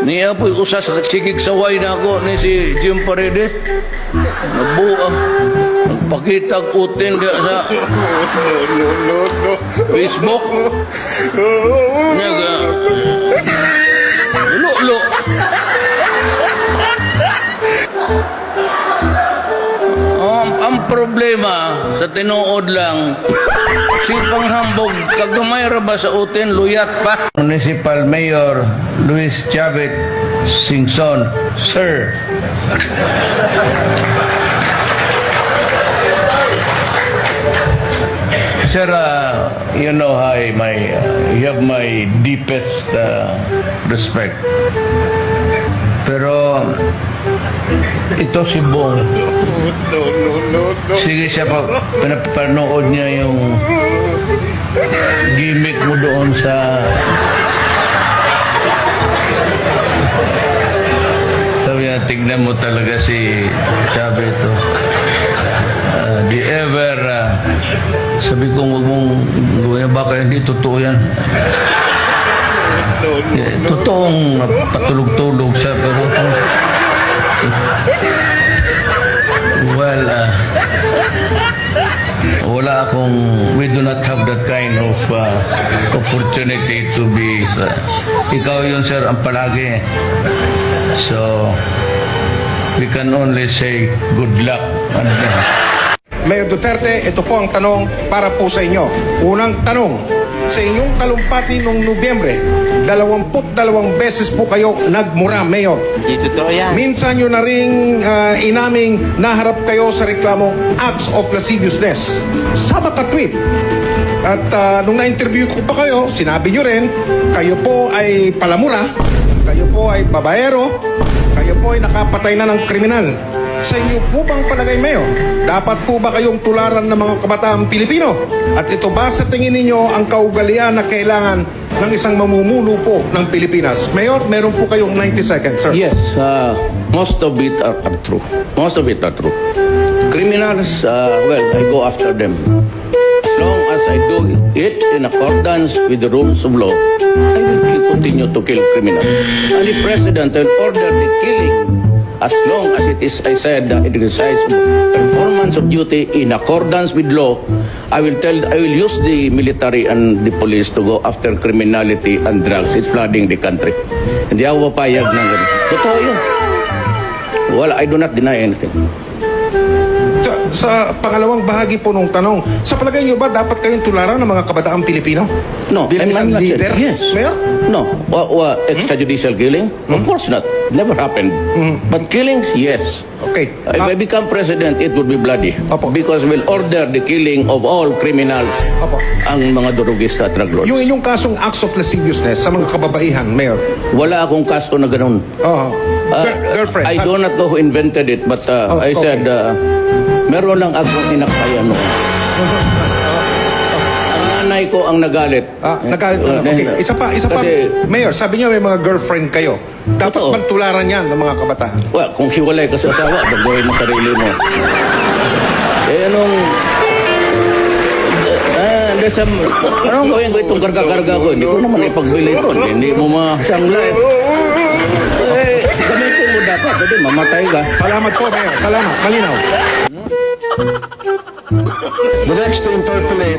Niya po'y usas sigig saway na ako ni si Jim Paredes. Nabuang. Nagpakitag utin diya sa Facebook. Nyaga. Lulo. Ang problema sa tinuod lang, si panghambog, kagumay ra ba sa utin, luyat pa? Municipal Mayor Luis Chavit Singson, Sir. Sir, you know, you have my deepest respect. Pero ito si Bong. Sige siya pa, pinapanood niya yung gimmick mo doon sa sabi niya, tignan mo talaga si Chavez to. Di ever sabi ko, huwag mong gawin, baka hindi totoo yan. Totoong patulog-tulog siya, pero well, wala akong, we do not have that kind of opportunity to be, ikaw yun, sir, ang palagi. So, we can only say good luck. Mayor Duterte, ito po ang tanong para po sa inyo. Unang tanong, sa inyong talumpati noong Nobyembre, 22 beses po kayo nagmura, Mayor. Dito to yan. Minsan nyo na rin inaming naharap kayo sa reklamong acts of lasciviousness. Sa tweet. At nung na-interview ko pa kayo, sinabi nyo rin, kayo po ay palamura, kayo po ay babaero, kayo po ay nakapatay na ng kriminal. Sa inyo po bang palagay, Mayor, dapat po ba kayong tularan ng mga kabataang Pilipino? At ito ba sa tingin ninyo ang kaugalian na kailangan ng isang mamumuno po ng Pilipinas? Mayor, meron po kayong 90 seconds, sir. Yes, most of it are true. Most of it are true. Criminals, well, I go after them. As long as I do it in accordance with the rules of law, I will continue to kill criminals. And the President will order the killing as long as it is, I said, it exercise performance of duty in accordance with law. I will use the military and the police to go after criminality and drugs. It's flooding the country. Hindi ako papayag ng ganun. Totoo yun. Well, I do not deny anything. Sa pangalawang bahagi po nung tanong, sa palagay nyo ba dapat kayong tularan ng mga kabataang Pilipino? No, bilang isang not leader? Yes. Mayor? No. Extrajudicial killing? Of course not. Never happened. But killings, yes. Okay. If I become president, it would be bloody. Opo. Because we'll order the killing of all criminals, Opo. ang mga durugista at drug lords. Yung inyong kasong acts of lasciviousness sa mga kababaihan, Mayor. Wala akong kaso na ganun. Oh. Girlfriend. I do not know who invented it, but I said, meron lang akong inaksayan noon. Ang nanay ko ang nagalit. Nagalit na. Okay. Isa pa. Kasi, Mayor, sabi niyo may mga girlfriend kayo. Dapat Totoo. bang tularan yan ng mga kabataan? well, kung hiwalay ka sa asawa, bagoyin mo sarili mo. Eh, anong... anong gawin ko itong karga-karga ko? Hindi ko naman ipagbili ito. Hindi mo masangla eh. Gamitin mo dapat. Kasi mamatay ka. Salamat po, Mayor. Salamat. Malinaw. The next to interpolate